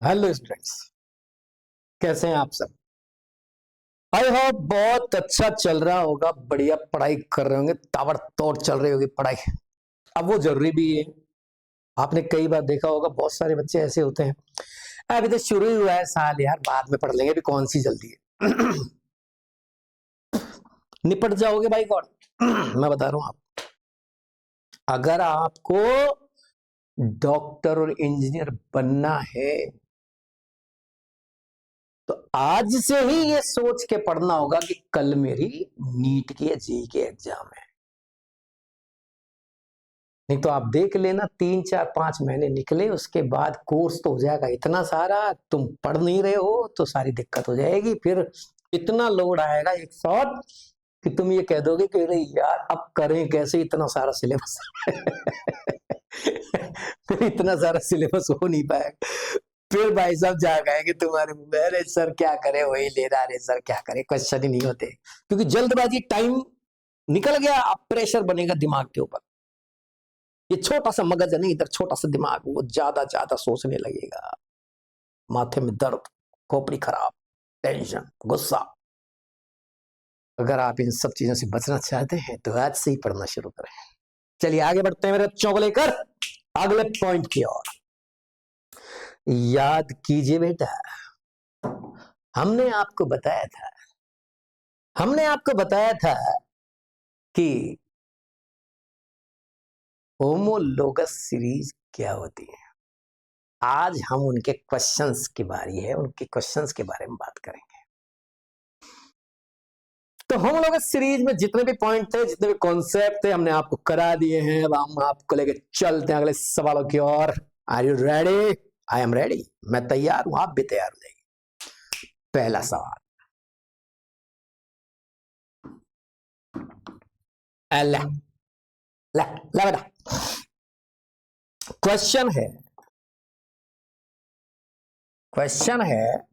Hello students, कैसे हैं आप सब। आई होप बहुत अच्छा चल रहा होगा, बढ़िया पढ़ाई कर रहे होंगे, ताबड़तोड़ चल रही होगी पढ़ाई। अब वो जरूरी भी है। आपने कई बार देखा होगा, बहुत सारे बच्चे ऐसे होते हैं, अभी तो शुरू ही हुआ है साल यार, बाद में पढ़ लेंगे, अभी कौन सी जल्दी है। निपट जाओगे भाई गॉड। मैं बता रहा हूं आप, अगर आपको डॉक्टर और इंजीनियर बनना है तो आज से ही ये सोच के पढ़ना होगा कि कल मेरी नीट की या जेईई के एग्जाम है। नहीं तो आप देख लेना, 3 4 5 महीने निकले उसके बाद कोर्स तो हो जाएगा इतना सारा, तुम पढ़ नहीं रहे हो तो सारी दिक्कत हो जाएगी। फिर इतना लोड आएगा एक साथ कि तुम ये कह दोगे कि अरे यार अब करें कैसे, इतना सारा सिलेबस। फिर इतना सारा सिलेबस हो नहीं पाएगा। फिर भाई साहब जा गए तुम्हारे मुंह में, अरे सर क्या करे, वही ले रहा, अरे सर क्या करे, क्वेश्चन ही नहीं होते क्योंकि जल्दबाजी, टाइम निकल गया, अब प्रेशर बनेगा दिमाग के ऊपर। ये छोटा सा मगज है नहीं, इधर छोटा सा दिमाग, वो ज्यादा ज्यादा सोचने लगेगा, माथे में दर्द, खोपड़ी खराब, टेंशन, गुस्सा। अगर आप इन सब चीजों से बचना चाहते हैं तो आज से ही पढ़ना शुरू करें। चलिए आगे बढ़ते हैं मेरे बच्चों को लेकर अगले पॉइंट की ओर। याद कीजिए बेटा, हमने आपको बताया था कि होमोलोगस सीरीज क्या होती है। आज हम उनके क्वेश्चंस की बारी है, उनके क्वेश्चंस के बारे में बात करेंगे। तो होमोलोगस सीरीज में जितने भी पॉइंट थे, जितने भी कॉन्सेप्ट थे, हमने आपको करा दिए हैं। अब हम आपको लेके चलते हैं अगले सवालों की ओर। Are you ready? I am ready, मैं तैयार हूं, आप भी तैयार हो जाइए। पहला सवाल, ला ला ला बेटा, क्वेश्चन है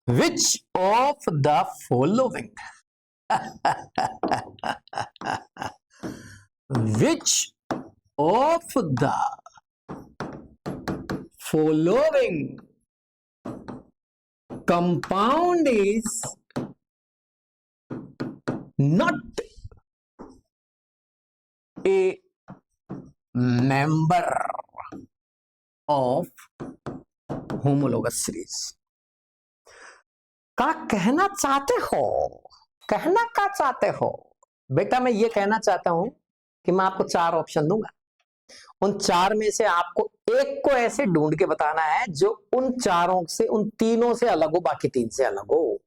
which of the following which of the following compound is not a member of homologous series। क्या कहना चाहते हो बेटा? मैं ये कहना चाहता हूं कि मैं आपको 4 ऑप्शन दूंगा, उन 4 में से आपको एक को ऐसे ढूंढ के बताना है जो उन चारों से, उन तीनों से अलग हो, बाकी 3 से अलग हो,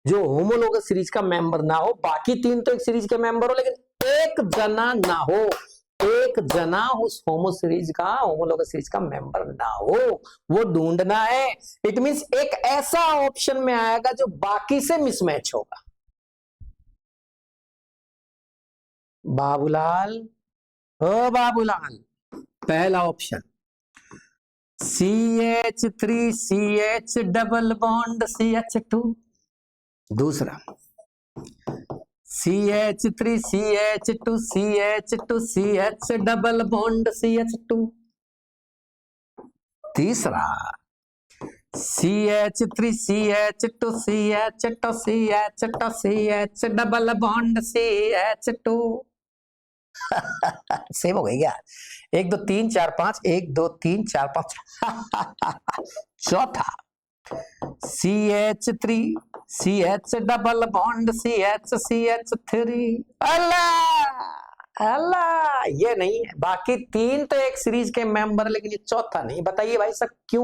जो होमोलोगस सीरीज का मेंबर ना हो। बाकी 3 तो एक सीरीज के मेंबर हो, लेकिन एक जना ना हो, एक जना उस होमोलोगस सीरीज का मेंबर ना हो, वो ढूंढना है। इट मींस एक ऐसा ऑप्शन में आएगा जो बाकी से मिसमैच होगा। बाबूलाल, ओ बाबूलाल, पहला option CH3CH double bond CH2। दूसरा CH3CH2CH2CH डबल बॉन्ड CH2। तीसरा CH3CH2CH2CH2CH double bond CH2। Same हो गई क्या? 1 2 3 4 5, 1 2 3 4 5। चौथा CH3CH डबल बॉन्ड CH3। अल्लाह, ये नहीं है। बाकी 3 तो एक सीरीज के मेंबर, लेकिन ये चौथा नहीं। बताइए भाई साहब क्यों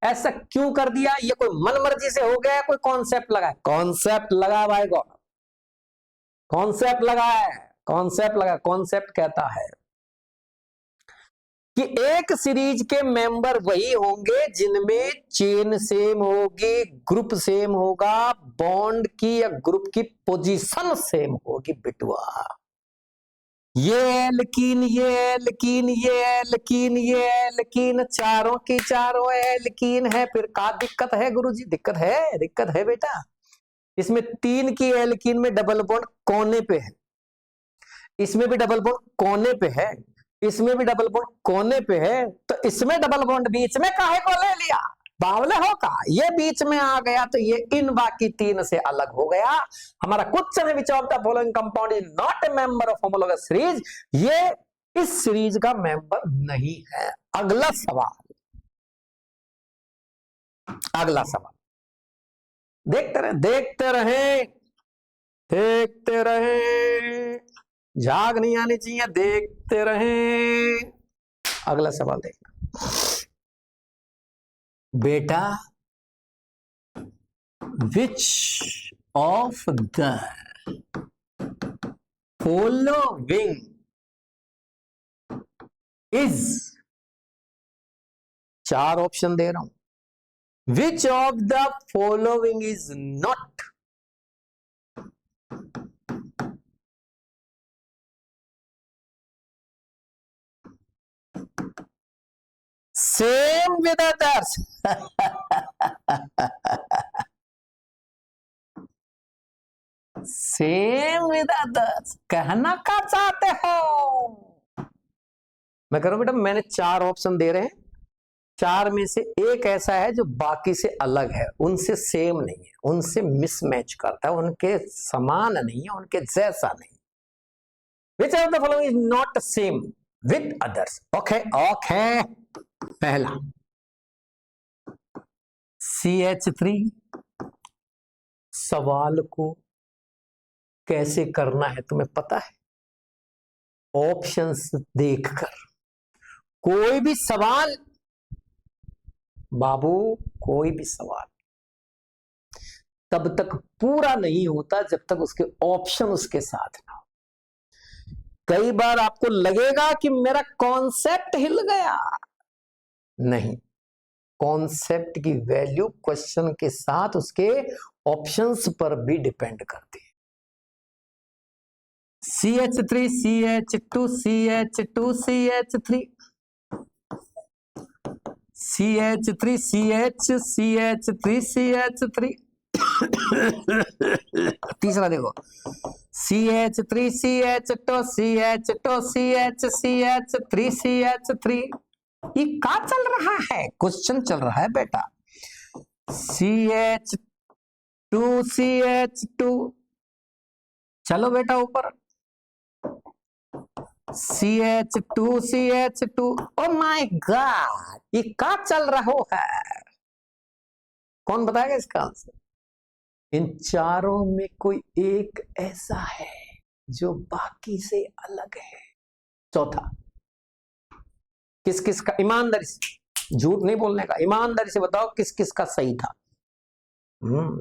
ऐसा क्यों कर दिया? ये कोई मन मर्जी से हो गया, कोई कॉन्सेप्ट लगा? कॉन्सेप्ट लगा भाई को, कॉन्सेप्ट लगा है, कॉन्सेप्ट कहता है कि एक सीरीज के मेंबर वही होंगे जिनमें चेन सेम होगी, ग्रुप सेम होगा, बॉन्ड की या ग्रुप की पोजीशन सेम होगी बिटुआ। ये एल्कीन चारों की चारों एल्कीन है। फिर का दिक्कत है गुरुजी? दिक्कत है बेटा। इसमें 3 की एल्कीन में डबल बॉन्ड कोने पे है, इसमें भी डबल बॉन्ड कोने पे है, इसमें भी डबल बॉन्ड कोने पे है, तो इसमें डबल बॉन्ड बीच में काहे को ले लिया? बावले हो का, ये बीच में आ गया तो ये इन बाकी तीन से अलग हो गया। हमारा क्वेश्चन है which of the following compound is not a member of homologous series, ये इस सीरीज का मेंबर नहीं है। अगला सवाल, अगला सवाल देखते रहे देखते रहे देखते रहे, झाग नहीं आनी चाहिए, देखते रहे। अगला सवाल देखना बेटा, which of the following is, चार ऑप्शन दे रहा हूं, which of the following is not same with others. Same with others कहना क्या चाहते हो? मैं कह रहा हूं बेटा, मैंने चार ऑप्शन दे रहे हैं, चार में से एक ऐसा है जो बाकी से अलग है, उनसे सेम नहीं है, उनसे मिसमैच करता है, उनके समान नहीं है, उनके जैसा नहीं। Which of the following is not same with others? Okay okay, पहला CH3। सवाल को कैसे करना है तुम्हें पता है? ऑप्शंस देखकर। कोई भी सवाल बाबू, कोई भी सवाल तब तक पूरा नहीं होता जब तक उसके ऑप्शन उसके साथ ना हो। कई बार आपको लगेगा कि मेरा कॉन्सेप्ट हिल गया, नहीं, कॉन्सेप्ट की वैल्यू क्वेश्चन के साथ उसके ऑप्शंस पर भी डिपेंड करती है। CH3 CH2 CH2 CH3 CH3 CH3 CH3 तीसरा देखो, CH3 CH2 CH2 CH3 CH3। ये क्या चल रहा है? क्वेश्चन चल रहा है बेटा। CH2 CH2, चलो बेटा ऊपर, CH2 CH2। Oh my God, ये क्या चल रहा है? कौन बताएगा इसका आंसर? इन चारों में कोई एक ऐसा है जो बाकी से अलग है। चौथा, किस किस का, ईमानदारी से, झूठ नहीं बोलने का, ईमानदारी से बताओ किस किस का सही था।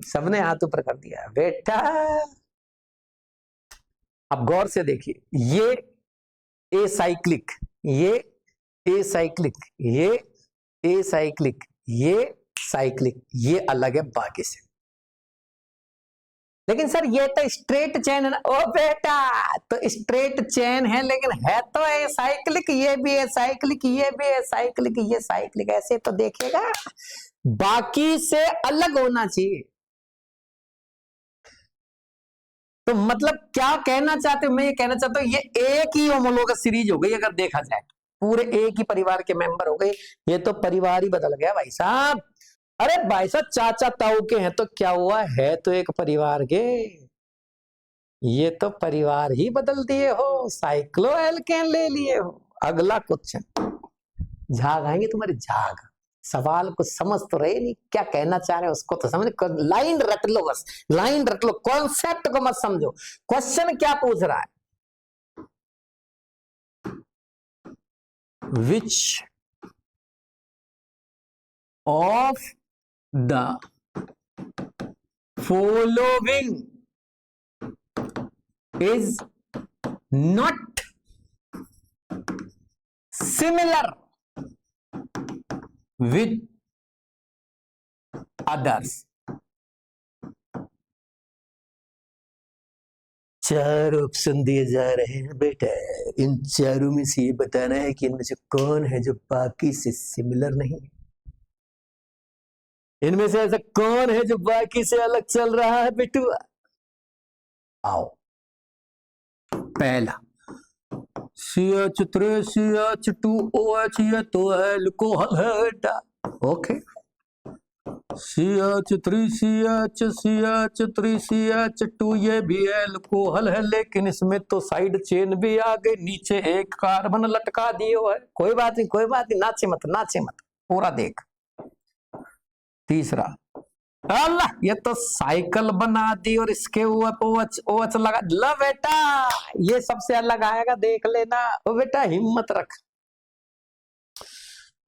सबने हाथ ऊपर कर दिया बेटा। अब गौर से देखिए, ये ए साइक्लिक, ये ए साइक्लिक, ये ए साइक्लिक, ये साइक्लिक, ये अलग है बाकी से। लेकिन सर ये तो स्ट्रेट चेन है ना। ओ बेटा, तो स्ट्रेट चेन है लेकिन है तो ए साइक्लिक, ये भी है साइक्लिक, ये भी है साइक्लिक, ये साइक्लिक, ऐसे तो देखेगा बाकी से अलग होना चाहिए। तो मतलब क्या कहना चाहते हो? मैं ये कहना चाहता हूं ये एक ही होमोलोगस सीरीज हो गई अगर देखा जाए, पूरे एक ही परिवार के मेंबर हो गए। ये तो परिवार ही बदल गया भाई साहब। अरे भाई साहब, चाचा ताऊ के हैं तो क्या हुआ, है तो एक परिवार के, ये तो परिवार ही बदल दिए हो, साइक्लो एल्केन ले लिए हो। अगला क्वेश्चन, झाग आएंगे तुम्हारे, झाग। सवाल को समझ तो रहे नहीं, क्या कहना चाह रहे हो उसको तो समझ, लाइन रट लो, बस लाइन रट लो, कॉन्सेप्ट को मत समझो। क्वेश्चन क्या पूछ रहा है? Which of the following is not similar with others? चार ऑप्शन दिए जा रहे हैं बेटा, इन चारों में से ये बताना है कि इनमें से कौन है जो बाकी से सिमिलर नहीं है, इनमें से ऐसा कौन है जो बाकी से अलग चल रहा है बेटुआ। आओ, पहला CH3 CH2OH, ये तो अल्कोहल है बेटा। ओके, CH3 CH3 CH2 ये भी एल्कोहल है, लेकिन इसमें तो साइड चेन भी आ गई, नीचे एक कार्बन लटका दियो है। कोई बात नहीं, कोई बात नहीं, नाचे मत, नाचे मत, पूरा देख। तीसरा, अल्लाह ये तो साइकिल बना दी और इसके ओच ओच लगा। ला बेटा ये सबसे अलग आएगा, देख लेना। ओ बेटा हिम्मत रख,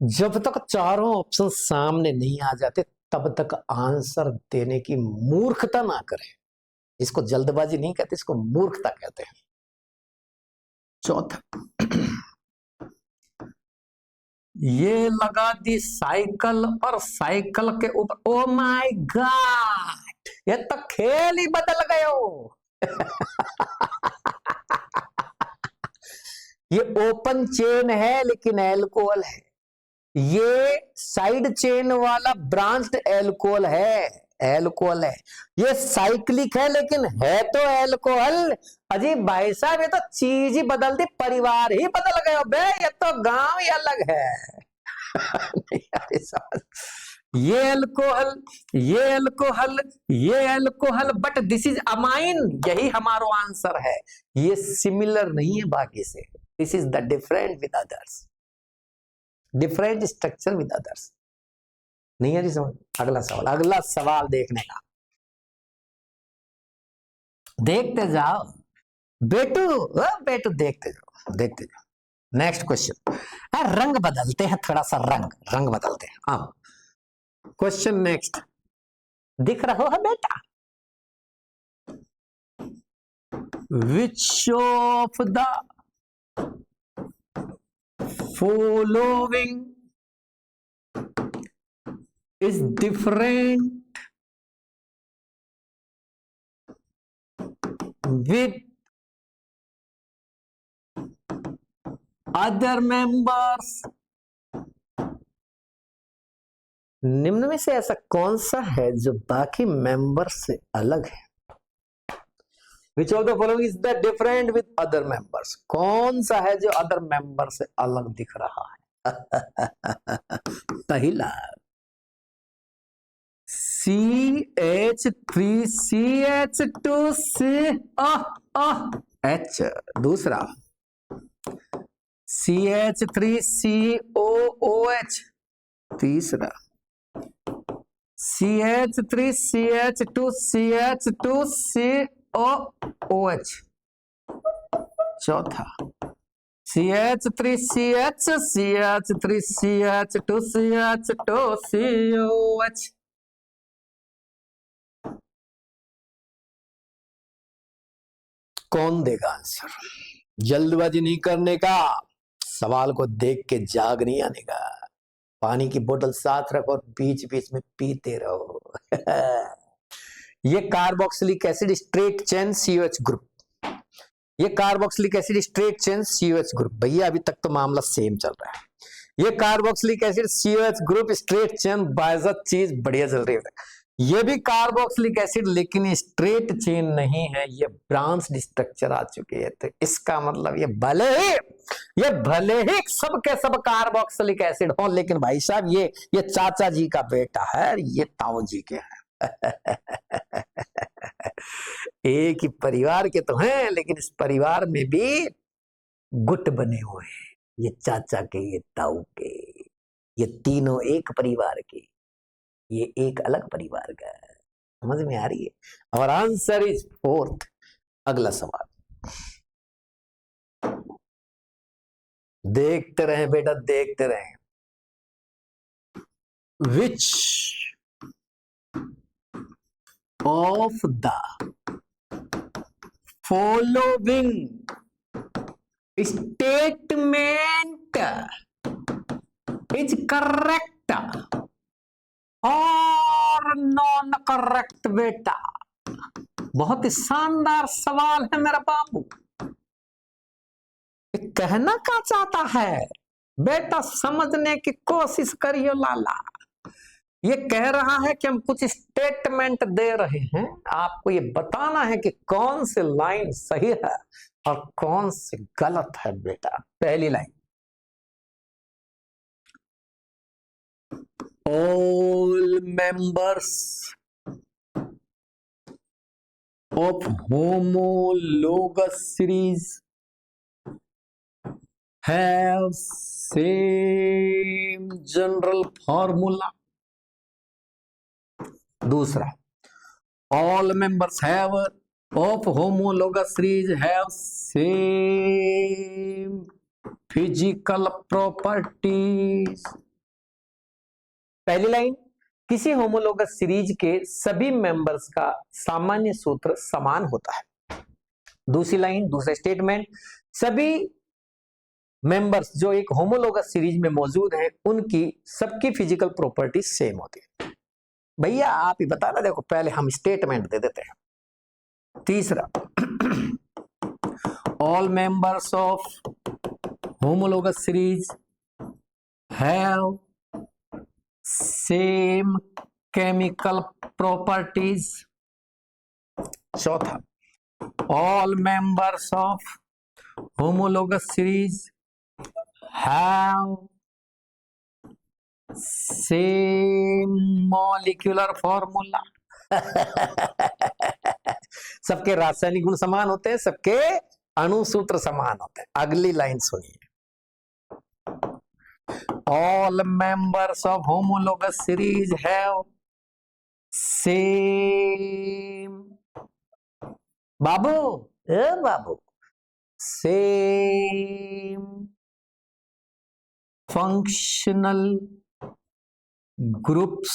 जब तक चारों ऑप्शन सामने नहीं आ जाते तब तक आंसर देने की मूर्खता ना करें। इसको जल्दबाजी नहीं कहते, इसको मूर्खता कहते हैं। चौथा, ये लगा दी साइकिल और साइकिल के ऊपर, ओ माय गॉड ये तो खेल ही बदल गयो। ये ओपन चेन है लेकिन एल्कोहल है, ये साइड चेन वाला ब्रांच्ड एल्कोहल है, एल्कोहल है। ये साइक्लिक है लेकिन है तो एल्कोहल। अजीब भाई साहब, ये तो चीज ही बदल दी, परिवार ही बदल गए बे, ये तो गांव ही अलग है। ये एल्कोहल, ये एल्कोहल, ये alcohol, but this is amine, यही हमारा आंसर है। ये सिमिलर नहीं है बाकी से, this is the different with others, different structure with others. नहीं है जी समझ? अगला सवाल, अगला सवाल देखने का, देखते जाओ बेटू, बेटू देखते जाओ, देखते जाओ। नेक्स्ट क्वेश्चन, रंग बदलते हैं थोड़ा सा, रंग रंग बदलते हैं। हाँ क्वेश्चन नेक्स्ट, दिख रहा है बेटा? Which of the following is different with other members? निम्न में से ऐसा कौन सा है जो बाकी मेंबर से अलग है? Which of the following is the different with other members? कौन सा है जो अदर मेंबर से अलग दिख रहा है? पहला, CH3CH2CH। दूसरा, CH3COOH। तीसरा, CH3CH2CH2COOH। चौथा, CH3CH2CH2CH2COH। कौन देगा आंसर? जल्दबाजी नहीं करने का, सवाल को देख के जाग नहीं आने का। पानी की बोतल साथ रखो और बीच बीच में पीते रहो। ये carboxylic acid straight chain COH group, ये carboxylic acid straight chain COH group. भैया अभी तक तो मामला सेम चल रहा है। ये carboxylic acid COH group straight chain, बाइज़त चीज बढ़िया चल रही है। ये भी कार्बोक्सिलिक एसिड लेकिन स्ट्रेट चेन नहीं है, ये ब्रांच्ड स्ट्रक्चर आ चुके हैं। तो इसका मतलब ये भले ही सब के सब कार्बोक्सिलिक एसिड हो, लेकिन भाई साहब ये चाचा जी का बेटा है, ये ताऊ जी के हैं। एक ही परिवार के तो हैं, लेकिन इस परिवार में भी गुट बने हुए हैं। ये चाचा के, ये ताऊ के, ये तीनों एक परिवार के, ये एक अलग परिवार का है। समझ में आ रही है? और आंसर इज फोर्थ। अगला सवाल, देखते रहे बेटा, देखते रहे। Which of the following statement is correct और नॉन करेक्ट? बेटा बहुत ही शानदार सवाल है मेरा बाबू। कहना क्या चाहता है बेटा, समझने की कोशिश करियो लाला। ये कह रहा है कि हम कुछ स्टेटमेंट दे रहे हैं, आपको ये बताना है कि कौन सी लाइन सही है और कौन सी गलत है। बेटा पहली line, all members of homologous series have same general formula. दूसरा, all members have of homologous series have same physical properties. पहली लाइन, किसी होमोलोगस सीरीज के सभी मेंबर्स का सामान्य सूत्र समान होता है। दूसरी लाइन, दूसरा स्टेटमेंट, सभी मेंबर्स जो एक होमोलोगस सीरीज में मौजूद हैं उनकी सबकी फिजिकल प्रॉपर्टी सेम होती है। भैया आप ही बताना, देखो पहले हम स्टेटमेंट दे देते हैं। तीसरा, all members of homologous series have same chemical properties. चौथा, all members of homologous series have same molecular formula. सबके रासायनिक गुण समान होते हैं, सबके अणुसूत्र समान होते हैं। अगली लाइन सुनिए, all members of homologous series have same Babu same functional groups।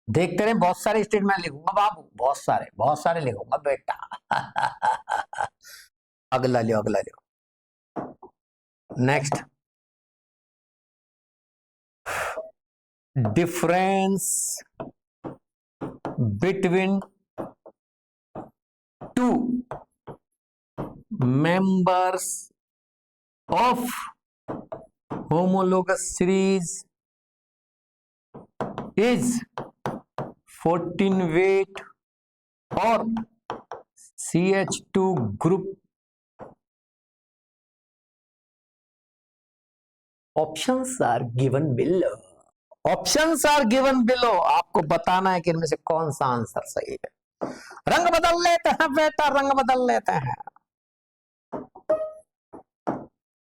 देखते रहे, बहुत सारे स्टेटमेंट लिखूंगा बाबू, बहुत सारे लिखूंगा बेटा। अगला लो next, difference between two members of homologous series is 14 weight or CH2 group। Options are given below। Options are given below. आपको बताना है कि इनमें से कौन सा आंसर सही है। रंग बदल लेते हैं बेटा, रंग बदल लेते हैं।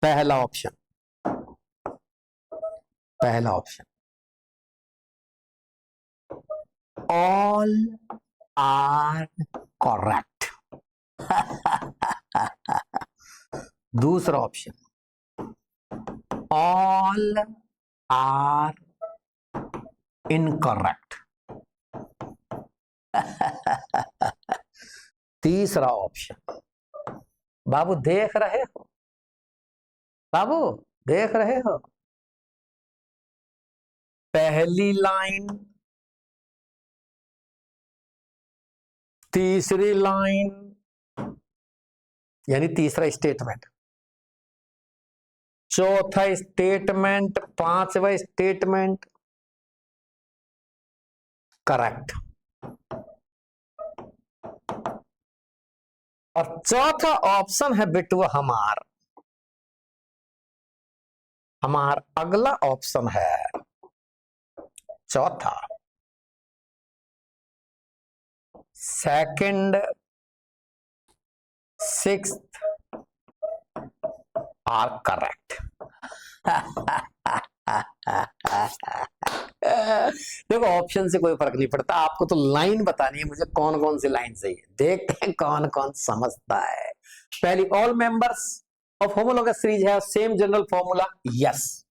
पहला ऑप्शन ऑल आर करेक्ट। दूसरा ऑप्शन ऑल आर इनकरेक्ट। तीसरा ऑप्शन, बाबू देख रहे हो, पहली लाइन, तीसरी लाइन, यानी तीसरा स्टेटमेंट, चौथा स्टेटमेंट, पांचवा स्टेटमेंट करेक्ट, और चौथा ऑप्शन है बिटू हमार अगला ऑप्शन है चौथा, सेकंड, सिक्स्थ आर करेक्ट। देखो ऑप्शन से कोई फर्क नहीं पड़ता, आपको तो लाइन बतानी है मुझे कौन कौन सी लाइन सही है। देखते हैं कौन कौन समझता है। पहली, all members of homologous series है सेम जनरल फॉर्मूला। यस,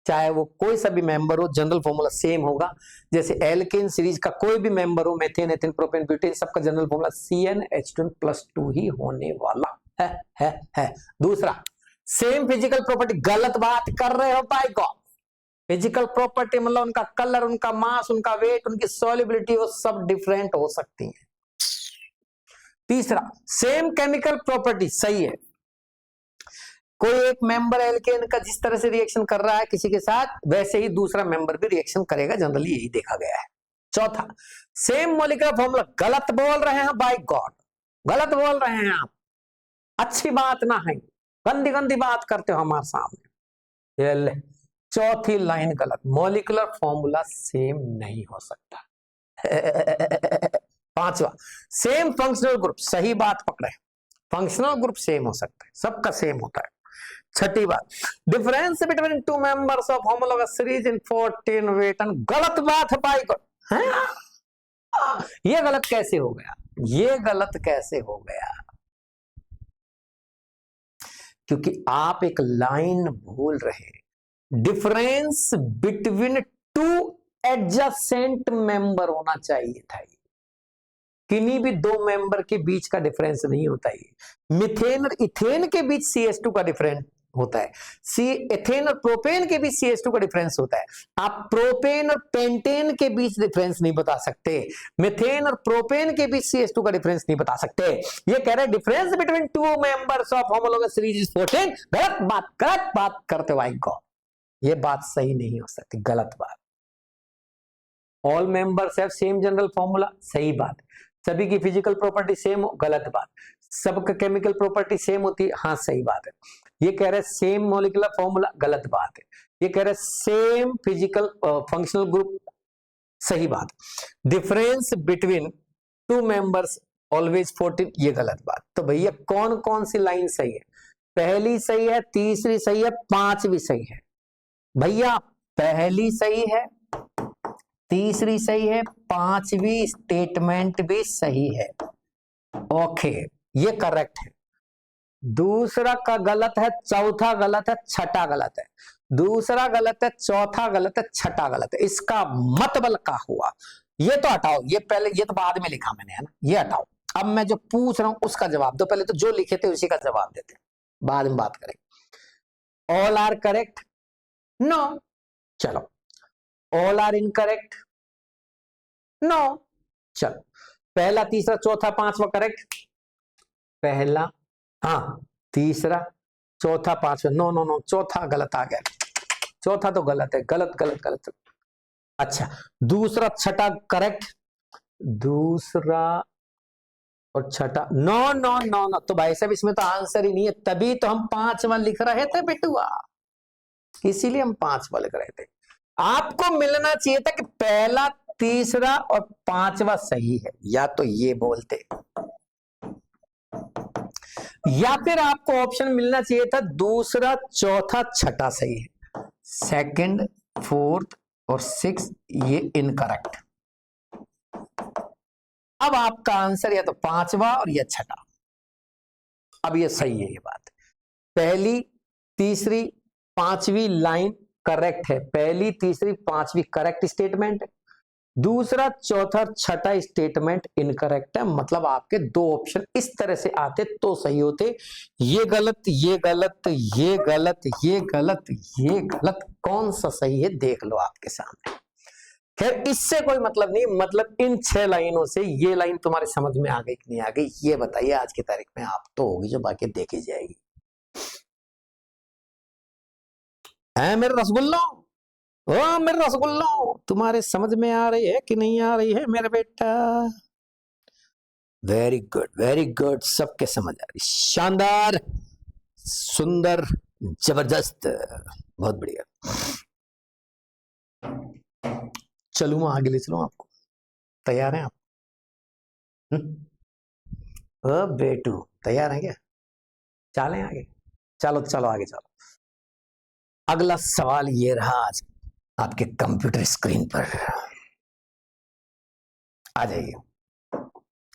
चाहे वो कोई सा भी मेंबर हो, जनरल फॉर्मूला सेम होगा। जैसे एल्केन सीरीज का कोई भी मेंबर हो, मेथेन, एथेन, प्रोपेन, ब्यूटेन, सबका जनरल फॉर्मूला CnH2+2 ही होने वाला है। दूसरा, सेम फिजिकल प्रॉपर्टी। गलत बात कर रहे हो भाई गॉड। फिजिकल प्रॉपर्टी मतलब उनका कलर, उनका मास, उनका वेट, उनकी सॉल्युबिलिटी, वो सब डिफरेंट हो सकती है। तीसरा, सेम केमिकल प्रॉपर्टी। सही है, कोई एक मेंबर एल्केन का जिस तरह से रिएक्शन कर रहा है किसी के साथ, वैसे ही दूसरा मेंबर भी रिएक्शन करेगा, जनरली यही देखा गया है। चौथा, सेम मॉलिक्यूलर फॉर्मूला। गलत बोल रहे हैं बाय गॉड, गलत बोल रहे हैं आप, अच्छी बात ना है, गंदी गंदी बात करते हो हमारे सामने। चौथी लाइन गलत, मॉलिक्यूलर फॉर्मूला सेम नहीं हो सकता। पांचवा, सेम फंक्शनल ग्रुप, सही बात पकड़े, फंक्शनल ग्रुप सेम हो सकता है, सबका सेम होता है। छठी बात, difference between two members of homologous series in 14 weight, गलत बात है भाई। ये गलत कैसे हो गया, ये गलत कैसे हो गया? क्योंकि आप एक लाइन भूल रहे, difference between two adjacent member होना चाहिए था। किन्हीं भी दो मेंबर के बीच का डिफरेंस नहीं होता है। मिथेन और इथेन के बीच CH2 का डिफरेंस होता है, एथेन और प्रोपेन के बीच CH2 का डिफरेंस होता है। आप प्रोपेन और पेंटेन के बीच डिफरेंस नहीं बता सकते, मिथेन और प्रोपेन के बीच CH2 का डिफरेंस नहीं बता सकते। ये कह रहे हैं difference between two members of homologous series is 14। गलत बात करते हो भाई गॉड, ये बात सही नहीं हो सकती, गलत बात। All members have same general formula, सही बात। सभी की फिजिकल प्रॉपर्टी सेम हो, गलत बात। सबका केमिकल प्रॉपर्टी सेम होती है, हाँ सही बात है। ये कह रहे हैं सेम मॉलिक्यूलर फॉर्मूला, गलत बात है। ये कह रहे हैं सेम फिजिकल फंक्शनल ग्रुप, सही बात। Difference between two members always 14, ये गलत बात। तो भैया कौन कौन सी लाइन सही है? पहली सही है, तीसरी सही है, पांचवी सही है। भैया पहली सही है, तीसरी सही है, पांचवी स्टेटमेंट भी सही है। ओके, ये करेक्ट है। दूसरा का गलत है, चौथा गलत है, छठा गलत है। दूसरा गलत है, चौथा गलत है, छठा गलत है। इसका मतलब क्या हुआ? ये तो हटाओ, ये पहले, ये तो बाद में लिखा मैंने, है ना, ये हटाओ। अब मैं जो पूछ रहा हूं उसका जवाब दो, पहले तो जो लिखे थे उसी का जवाब देते, बाद में बात करेंगे। All are correct? नो। चलो, ऑल आर इनकरेक्ट? नो। चलो, पहला, तीसरा, चौथा, पांचवा करेक्ट? पहला, हाँ, तीसरा, चौथा, पांचवा, नो नो नो, चौथा गलत आ गया। चौथा तो गलत है, गलत गलत गलत। अच्छा, दूसरा, छठा करेक्ट? दूसरा और छठा, नो नो नो नो। तो भाई साहब इसमें तो आंसर ही नहीं है, तभी तो हम पांचवा लिख रहे थे बेटुआ, इसीलिए हम पांचवा लिख रहे थे। आपको मिलना चाहिए था कि पहला, तीसरा और पांचवा सही है, या तो ये बोलते, या फिर आपको ऑप्शन मिलना चाहिए था दूसरा, चौथा, छठा सही है। सेकंड, फोर्थ और सिक्स ये इनकरेक्ट। अब आपका आंसर या तो पांचवा और या छठा। अब ये सही है, ये बात। पहली, तीसरी, पांचवी लाइन करेक्ट है, पहली, तीसरी, पांचवी करेक्ट स्टेटमेंट है। दूसरा, चौथा, छठा स्टेटमेंट इनकरेक्ट है। मतलब आपके दो ऑप्शन इस तरह से आते तो सही होते। ये गलत, ये गलत, ये गलत, ये गलत, ये गलत, कौन सा सही है देख लो आपके सामने। खैर इससे कोई मतलब नहीं, मतलब इन 6 लाइनों से ये लाइन तुम्हारे समझ में आ गई कि नहीं आ गई, ये बताइए आज की तारीख में। आप तो होगी जो, बाकी देखी जाएगी। है मेरे रसगुल्लो, ओ मेरे रसगुल्लो, तुम्हारे समझ में आ रही है कि नहीं आ रही है मेरे बेटा? वेरी गुड, वेरी गुड, सबके समझ आ रही, शानदार, सुंदर, जबरदस्त, बहुत बढ़िया। चलूं मैं आगे ले चलूं आपको, तैयार हैं आप? ओ बेटू, तैयार हैं क्या? चलें आगे? चलो चलो आगे चलो। अगला सवाल ये रहा आज आपके कंप्यूटर स्क्रीन पर, आ जाइए।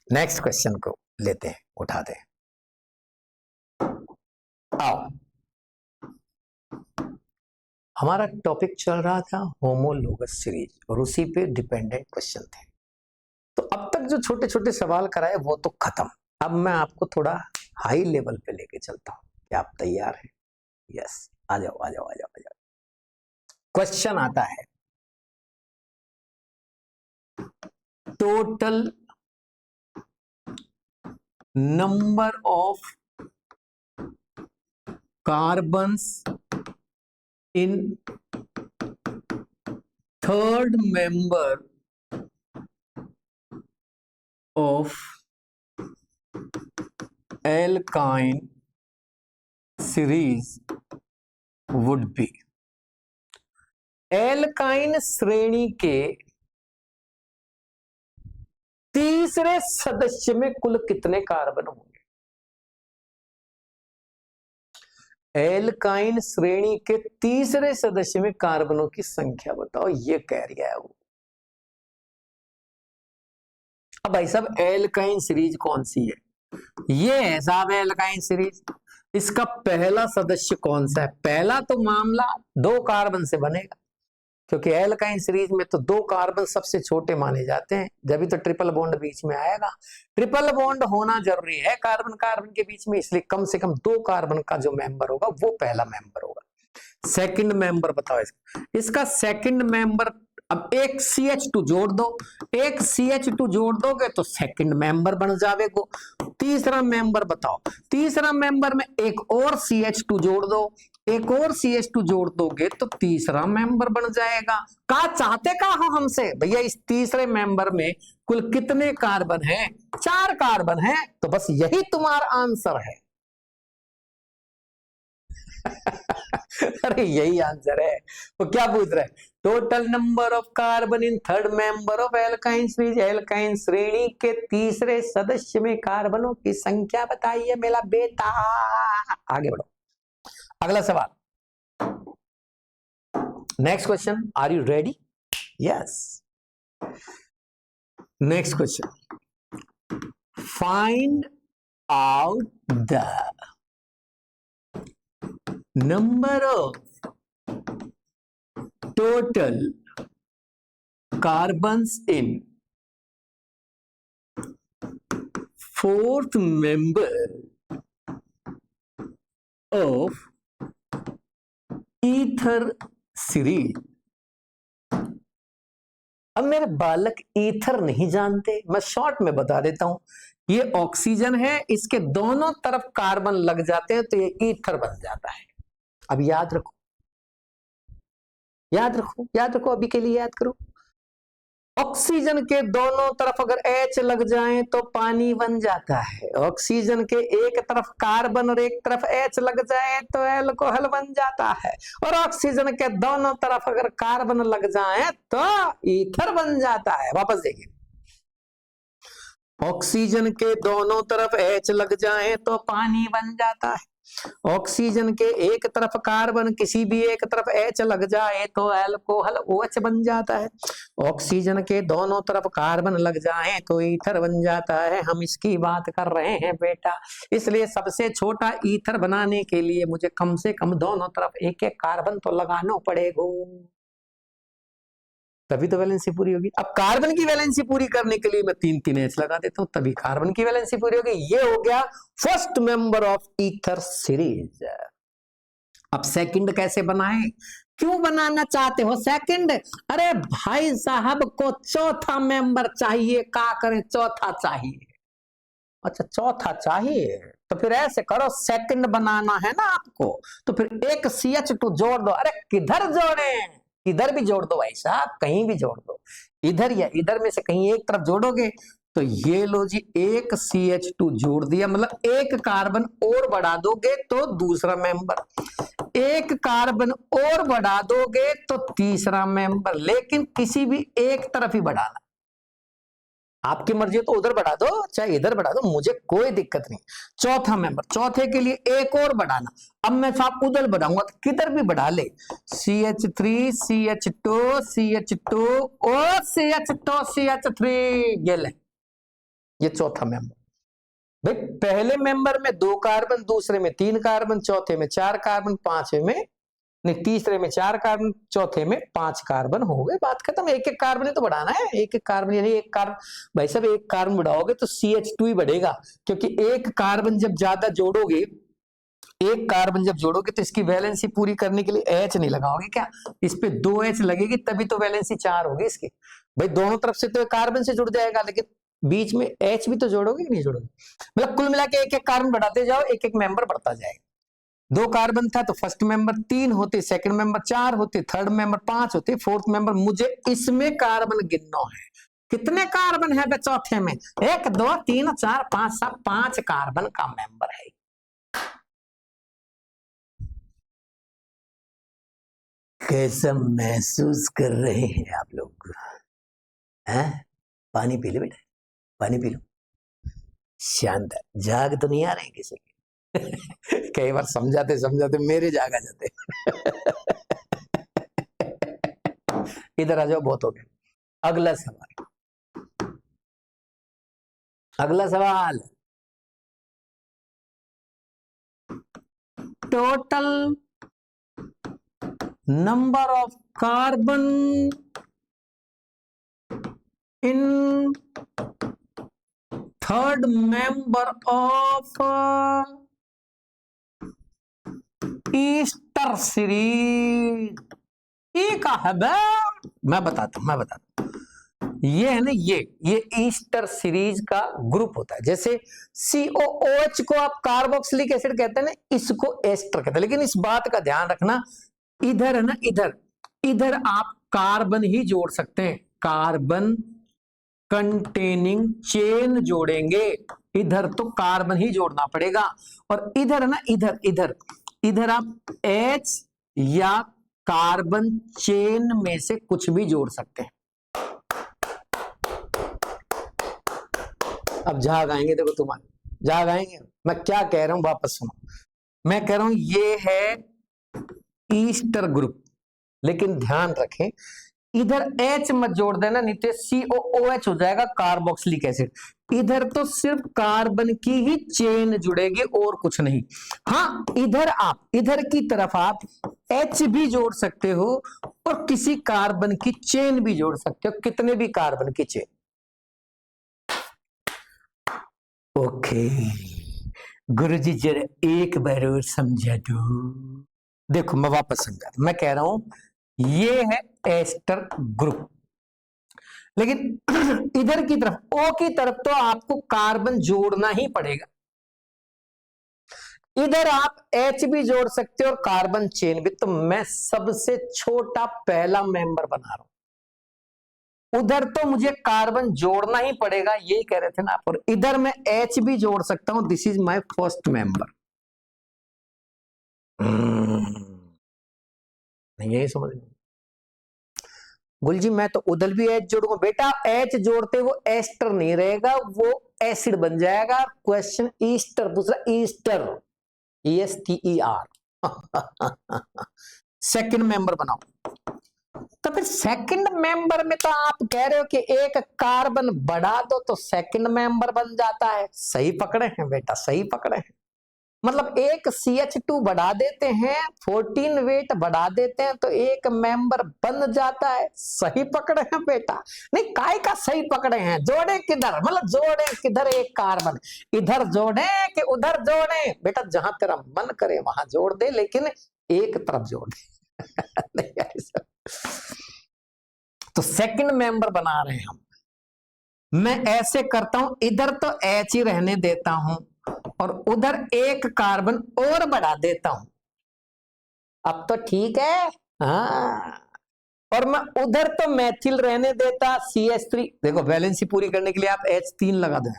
नेक्स्ट क्वेश्चन को लेते हैं, उठाते हैं, आओ। हमारा टॉपिक चल रहा था होमोलोगस सीरीज और उसी पे डिपेंडेंट क्वेश्चन थे। तो अब तक जो छोटे छोटे सवाल कराए वो तो खत्म। अब मैं आपको थोड़ा हाई लेवल पे लेके चलता हूं। क्या आप तैयार हैं? यस, आ जाओ आ जाओ आ जाओ आ जाओ। क्वेश्चन आता है, total number of carbons in third member of alkyne series would be। Alkyne श्रेणी के तीसरे सदस्य में कुल कितने कार्बन होंगे? एल्काइन श्रेणी के तीसरे सदस्य में कार्बनों की संख्या बताओ, ये कह रहा है वो। अब भाई साहब एल्काइन सीरीज कौन सी है? ये है साहब एल्काइन सीरीज। इसका पहला सदस्य कौन सा है? पहला तो मामला 2 कार्बन से बनेगा, क्योंकि एल्काइन सीरीज में तो 2 कार्बन सबसे छोटे माने जाते हैं, जब तो ट्रिपल बॉन्ड बीच में आएगा। ट्रिपल बॉन्ड होना जरूरी है कार्बन कार्बन के बीच में, इसलिए कम से कम 2 कार्बन का जो मेंबर होगा वो पहला मेंबर होगा। सेकंड मेंबर बताओ इसका सेकंड मेंबर। अब एक CH2 जोड़ दो, एक CH2 जोड़ दोगे तो सेकंड मेंबर बन जाएगा। तीसरा मेंबर बताओ, तीसरा मेंबर में एक और CH2 जोड़ दो, एक और CH2 जोड़ दोगे तो तीसरा मेंबर बन जाएगा। का चाहते का हो हमसे भैया, इस तीसरे मेंबर में कुल कितने कार्बन हैं? 4 कार्बन हैं, तो बस यही तुम्हारा आंसर है। अरे यही आंसर है। वो क्या पूछ रहे हैं? Total number of carbon in third member of alkyne series. Alkyne श्रेणी के तीसरे सदस्य में कार्बनों की संख्या बताइए मेरा बेटा। आगे बढ़ो, अगला सवाल। Next question, are you ready? Yes. Next question, find out the number of total carbons in fourth member of ether series। अब मेरे बालक ईथर नहीं जानते, मैं शॉर्ट में बता देता हूं। ये ऑक्सीजन है, इसके दोनों तरफ कार्बन लग जाते हैं तो ये ईथर बन जाता है। अब याद रखो, याद रखो, याद रखो, अभी के लिए याद करो। ऑक्सीजन के दोनों तरफ अगर H लग जाए तो पानी बन जाता है। ऑक्सीजन के एक तरफ कार्बन और एक तरफ H लग जाए तो एल्कोहल बन जाता है। और ऑक्सीजन के दोनों तरफ अगर कार्बन लग जाए तो ईथर बन जाता है। वापस देखिए, ऑक्सीजन के दोनों तरफ H लग जाए तो पानी बन जाता है। ऑक्सीजन के एक तरफ कार्बन, किसी भी एक तरफ H लग जाए तो एल्कोहल OH बन जाता है। ऑक्सीजन के दोनों तरफ कार्बन लग जाए तो ईथर बन जाता है। हम इसकी बात कर रहे हैं बेटा, इसलिए सबसे छोटा ईथर बनाने के लिए मुझे कम से कम दोनों तरफ एक एक कार्बन तो लगाना पड़ेगा, तभी तो वैलेंसी पूरी होगी। अब कार्बन की वैलेंसी पूरी करने के लिए मैं 3 H लगा देता हूं, तभी कार्बन की वैलेंसी पूरी होगी। ये हो गया first member of ether series. अब सेकंड कैसे बनाए? क्यों बनाना चाहते हो सेकंड? अरे भाई साहब को चौथा मेंबर चाहिए, का करें? चौथा चाहिए। अच्छा चौथा चाहिए, तो फिर ऐसे करो, सेकंड बनाना है ना आपको, तो फिर एक CH2 जोड़ दो। अरे किधर जोड़े? इधर भी जोड़ दो भाई साहब, कहीं भी जोड़ दो, इधर या इधर में से कहीं एक तरफ जोड़ोगे तो ये लो जी, एक CH2 जोड़ दिया, मतलब एक कार्बन और बढ़ा दोगे तो दूसरा मेंबर, एक कार्बन और बढ़ा दोगे तो तीसरा मेंबर, लेकिन किसी भी एक तरफ ही बढ़ाना। आपकी मर्जी तो उधर बढ़ा दो चाहे इधर बढ़ा दो, मुझे कोई दिक्कत नहीं। चौथा मेंबर, चौथे के लिए एक और बढ़ाना। अब मैं साहब उधर बढ़ाऊंगा तो किधर भी बढ़ा ले, CH3 CH2 CH2 और CH2 CH3, ये ले, ये चौथा मेंबर। भाई पहले मेंबर में 2 कार्बन, दूसरे में 3 कार्बन, चौथे में 4 कार्बन, पांचवे में नहीं, तीसरे में 4 कार्बन, चौथे में 5 कार्बन हो गए, बात खत्म। एक एक कार्बन ही तो बढ़ाना है, एक एक कार्बन, यानी एक कार्बन, भाई साहब एक कार्बन बढ़ाओगे तो CH2 ही बढ़ेगा, क्योंकि एक कार्बन जब ज्यादा जोड़ोगे, एक कार्बन जब जोड़ोगे तो इसकी वैलेंसी पूरी करने के लिए H नहीं लगाओगे क्या? इस पे 2 H लगेगी तभी तो वैलेंसी 4 होगी इसकी। भाई दोनों तरफ से तो कार्बन से जुड़ जाएगा, लेकिन बीच में H भी तो जोड़ोगे कि नहीं जोड़ोगे? मतलब कुल मिला के एक एक कार्बन बढ़ाते जाओ, एक एक मेंबर बढ़ता जाएगा। 2 कार्बन था तो फर्स्ट मेंबर 3 होते, सेकंड मेंबर 4 होते, थर्ड मेंबर 5 होते, फोर्थ मेंबर, मुझे इसमें कार्बन गिनना है। कितने कार्बन है चौथे में? 1 2 3 4 5 7 5 कार्बन का मेंबर है। कैसा महसूस कर रहे हैं आप लोग? हैं? पानी पी लो बेटा, पानी पी लो। शानदार। जाग तो नहीं आ रहे किसी के? कई बार समझाते समझाते मेरे जाग आ जाते। इधर आ जाओ, बहुत हो गया। अगला सवाल, अगला सवाल। Total number of carbon in third member of Easter series. ये का है बे? मैं बताता हूं। ये है ना, ये ईस्टर सीरीज का ग्रुप होता है। जैसे COOH को आप कार्बोक्सिलिक एसिड कहते हैं ना, इसको एस्टर कहते हैं। लेकिन इस बात का ध्यान रखना, इधर है ना, इधर आप कार्बन ही जोड़ सकते हैं, कार्बन कंटेनिंग चेन जोड़ेंगे। इधर तो कार्बन ही जोड़ना पड़ेगा। और इधर है ना, इधर आप H या कार्बन चेन में से कुछ भी जोड़ सकते हैं। अब जाग आएंगे, देखो तुम्हारे जाग आएंगे। मैं क्या कह रहा हूं वापस सुनो। मैं कह रहा हूं ये है ईस्टर ग्रुप, लेकिन ध्यान रखें इधर H मत जोड़ देना, नहीं तो COOH हो जाएगा कार्बोक्सिलिक एसिड। इधर तो सिर्फ कार्बन की ही चेन जुड़ेगी और कुछ नहीं। हाँ, इधर की तरफ आप H भी जोड़ सकते हो और किसी कार्बन की चेन भी जोड़ सकते हो, कितने भी कार्बन की चेन। ओके गुरुजी, जरा एक बार और समझा दो। देखो मैं वापस समझा, मैं कह रहा हूं ये है एस्टर ग्रुप, लेकिन इधर की तरफ O की तरफ तो आपको कार्बन जोड़ना ही पड़ेगा। इधर आप H भी जोड़ सकते हो और कार्बन चेन भी। तो मैं सबसे छोटा पहला मेंबर बना रहा हूं। उधर तो मुझे कार्बन जोड़ना ही पड़ेगा, ये कह रहे थे ना आप। और इधर मैं H भी जोड़ सकता हूं। This is my first member. नहीं यही समझ में। गुलजी मैं तो उधर भी H जोड़ूंगा। बेटा H जोड़ते वो एस्टर नहीं रहेगा, वो एसिड बन जाएगा। क्वेश्चन ईस्टर पूछ रहा, ईस्टर ESTER। सेकंड मेंबर बनाओ। तो फिर सेकंड मेंबर में तो आप कह रहे हो कि एक कार्बन बढ़ा दो तो सेकंड मेंबर बन जाता है। सही पकड़े हैं बेटा, सही पकड़े हैं। मतलब एक CH2 बढ़ा देते हैं, 14 वेट बढ़ा देते हैं तो एक मेंबर बन जाता है। सही पकड़े हैं बेटा। नहीं काय का सही पकड़े हैं, जोड़े किधर, मतलब जोड़े किधर एक कार्बन, इधर जोड़े कि उधर जोड़े। बेटा जहां तेरा मन करे वहां जोड़ दे, लेकिन एक तरफ जोड़ दे। नहीं ऐसा। तो सेकंड मेंबर बना रहे हैं हम। मैं ऐसे करता हूं, इधर तो H ही रहने देता हूं और उधर एक कार्बन और बढ़ा देता हूं। अब तो ठीक है। हाँ, और मैं उधर तो मैथिल रहने देता, CH3। देखो वैलेंसी पूरी करने के लिए आप H3 लगा दें।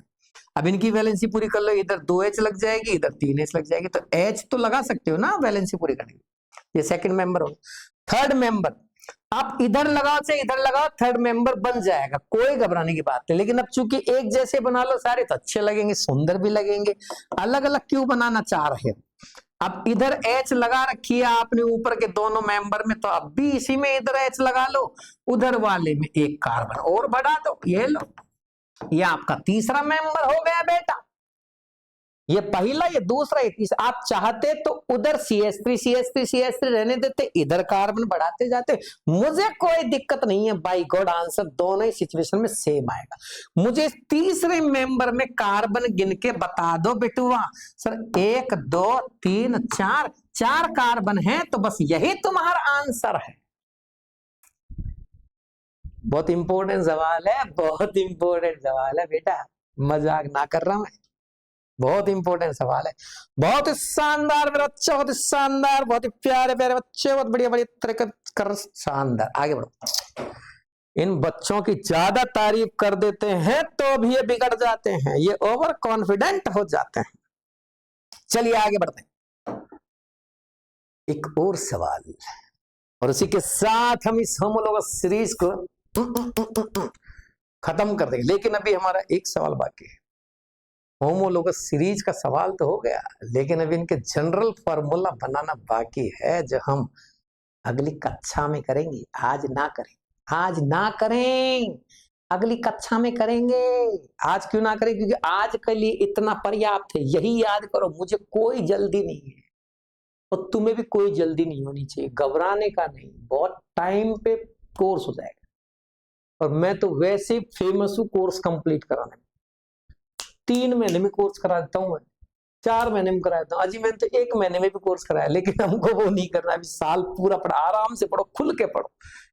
अब इनकी वैलेंसी पूरी कर लो, इधर 2H लग जाएगी, इधर 3H लग जाएगी। तो H तो लगा सकते हो ना वैलेंसी पूरी करने के लिए। ये सेकंड मेंबर हो। थर्ड मेंबर आप इधर लगाओ से इधर लगाओ, थर्ड मेंबर बन जाएगा, कोई घबराने की बात नहीं। लेकिन अब चूंकि एक जैसे बना लो सारे तो अच्छे लगेंगे, सुंदर भी लगेंगे। अलग अलग क्यों बनाना चाह रहे हो? अब इधर H लगा रखी है आपने ऊपर के दोनों मेंबर में, तो अब भी इसी में इधर H लगा लो, उधर वाले में एक कार्बन और बढ़ा दो। ये लो, ये आपका तीसरा मेंबर हो गया बेटा। ये पहला, ये दूसरा, ये तीसरा। आप चाहते तो उधर CH3 रहने देते, इधर कार्बन बढ़ाते जाते, मुझे कोई दिक्कत नहीं है। बाय गॉड आंसर दोनों ही सिचुएशन में सेम आएगा। मुझे तीसरे मेंबर में कार्बन गिन के बता दो बेटुआ। सर 1 2 3 4 कार्बन है, तो बस यही तुम्हारा आंसर है। बहुत इंपॉर्टेंट सवाल है, बहुत इंपॉर्टेंट सवाल है बेटा, मजाक ना कर रहा मैं। बहुत इंपॉर्टेंट सवाल है। बहुत ही शानदार मेरा बच्चा, बहुत ही शानदार, बहुत ही प्यारे प्यारे बच्चे, बहुत बढ़िया बढ़िया तरीके कर, शानदार। आगे बढ़ो। इन बच्चों की ज्यादा तारीफ कर देते हैं तो भी ये बिगड़ जाते हैं, ये ओवर कॉन्फिडेंट हो जाते हैं। चलिए आगे बढ़ते हैं। एक और सवाल, और उसी के साथ हम इस होमोलोगस सीरीज को खत्म कर देंगे। लेकिन अभी हमारा एक सवाल बाकी है। होमोलोगस सीरीज का सवाल तो हो गया, लेकिन अभी इनके जनरल फार्मूला बनाना बाकी है, जो हम अगली कक्षा में करेंगे। आज ना करें, आज ना करें, अगली कक्षा में करेंगे। आज क्यों ना करें? क्योंकि आज के लिए इतना पर्याप्त है, यही याद करो। मुझे कोई जल्दी नहीं है और तुम्हें भी कोई जल्दी नहीं होनी चाहिए, घबराने का नहीं। बहुत टाइम पे कोर्स हो जाएगा। और मैं तो वैसे फेमस हूं कोर्स कंप्लीट कराने में। 3 महीने में कोर्स करा देता हूं, मैं 4 महीने में करा देता हूं। अजी मैंने तो 1 महीने में भी कोर्स कराया, लेकिन हमको वो नहीं करना। अभी साल पूरा पढ़ो, आराम से पढ़ो, खुल के पढ़ो,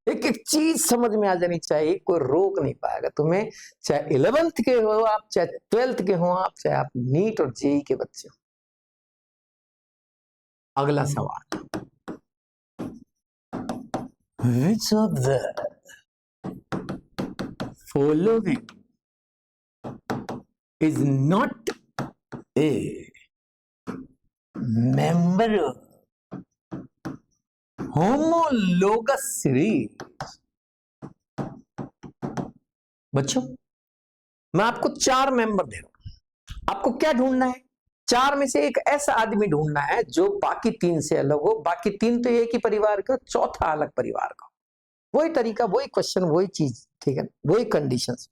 एक एक चीज समझ में आ जानी चाहिए। कोई रोक नहीं पाएगा तुम्हें, चाहे 11th के हो आप, चाहे 12th के हो आप, चाहे आप नीट और जेई के बच्चे हो। अगला सवाल, Which of the following is not a member of homologous series? बच्चों, मैं आपको 4 मेंबर दे रहा हूं। आपको क्या ढूंढना है? 4 में से एक ऐसा आदमी ढूंढना है जो बाकी 3 से अलग हो। बाकी 3 तो एक ही परिवार का, चौथा अलग परिवार का। वही तरीका, वही क्वेश्चन, वही चीज, ठीक है, वही conditions.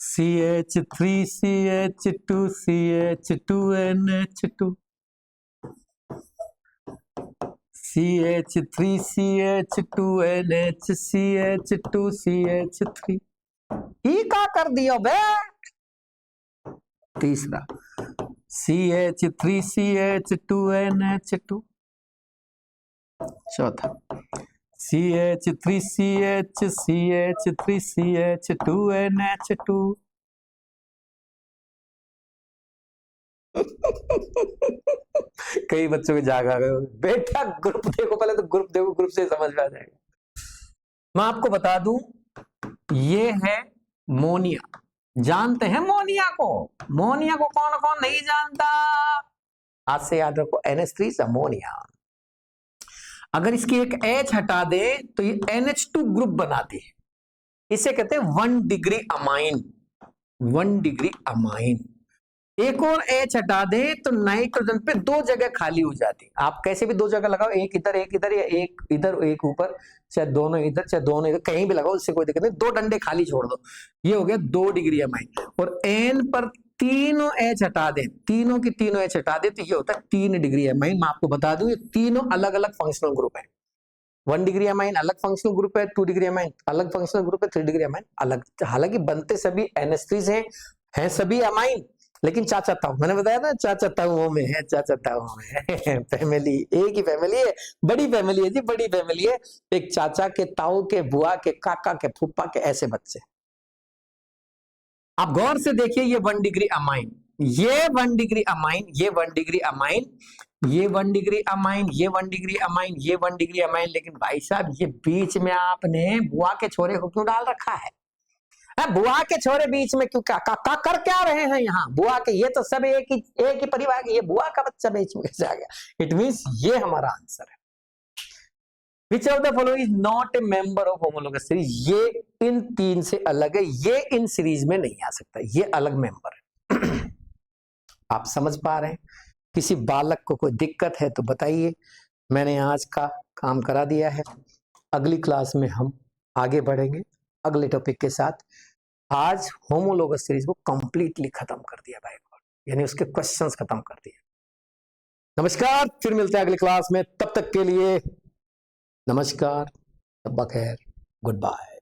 CH3 CH2 CH2NH2 CH3 CH2NH CH2 CH3। ई का कर दियो बे। तीसरा CH3 CH2NH2। चौथा CH3 CH3 CH2NH2। कई बच्चों के जाग आ गए, बेटा ग्रुप देखो, पहले तो ग्रुप देखो, ग्रुप से समझ में आ जाएगा। मैं आपको बता दूं, ये है मोनिया। जानते हैं मोनिया को? मोनिया को कौन कौन नहीं जानता? आज से याद रखो, NH3 अमोनिया। अगर इसकी एक H हटा दे तो ये NH2 ग्रुप बनाती है। इसे कहते हैं 1 डिग्री अमाइन। 1 degree amine. एक और H हटा दे तो नाइट्रोजन पे 2 जगह खाली हो जाती। आप कैसे भी 2 जगह लगाओ, एक इधर या एक इधर एक ऊपर, चाहे दोनों इधर चाहे दोनों इधर, कहीं भी लगाओ, इससे कोई दिक्कत नहीं। 2 डंडे खाली छोड़ दो, ये हो गया 2 डिग्री अमाइन। और N पर तीनों H हटा दे, तीनों की तीनों H हटा दे तो ये होता है 3 डिग्री अमाइन। मैं आपको बता दूं, ये तीनों अलग अलग फंक्शनल ग्रुप है। 1 डिग्री अमाइन अलग फंक्शनल ग्रुप है, 2 डिग्री अमाइन अलग फंक्शनल ग्रुप है, 3 डिग्री अमाइन अलग। हालांकि बनते सभी NH3 हैं सभी अमाइन, लेकिन चाचा ताऊ, मैंने बताया ना, चाचा ताऊ में है, चाचा ताऊ में है। फैमिली एक ही फैमिली है, बड़ी फैमिली है जी, बड़ी फैमिली है। एक चाचा के, ताऊ के, बुआ के, काका के, फूफा के, ऐसे बच्चे। आप गौर से देखिए, ये 1 डिग्री अमाइन, ये 1 डिग्री अमाइन, ये 1 डिग्री अमाइन, ये 1 डिग्री अमाइन, ये 1 डिग्री अमाइन, ये 1 डिग्री अमाइन। लेकिन भाई साहब, ये बीच में आपने बुआ के छोरे को क्यों डाल रखा है? बुआ के छोरे बीच में क्यों? का कर क्या रहे हैं यहाँ? बुआ के, ये तो सब एक ही परिवार के, ये बुआ का बच्चा बीच में कैसे आ गया? इट मींस ये हमारा आंसर है। Which of the following is not a member of homologous series? ये इन 3 से अलग है, ये इन सीरीज में नहीं आ सकता, ये अलग मेंबर है। आप समझ पा रहे हैं? किसी बालक को कोई दिक्कत है तो बताइए। मैंने आज का काम करा दिया है। अगली क्लास में हम आगे बढ़ेंगे अगले टॉपिक के साथ। आज होमोलोगस सीरीज को कंप्लीटली खत्म कर दिया भाई, यानी उसके क्वेश्चंस खत्म कर दिए। नमस्कार, फिर मिलते हैं अगली क्लास में। तब तक के लिए नमस्कार, तब खैर, गुड बाय।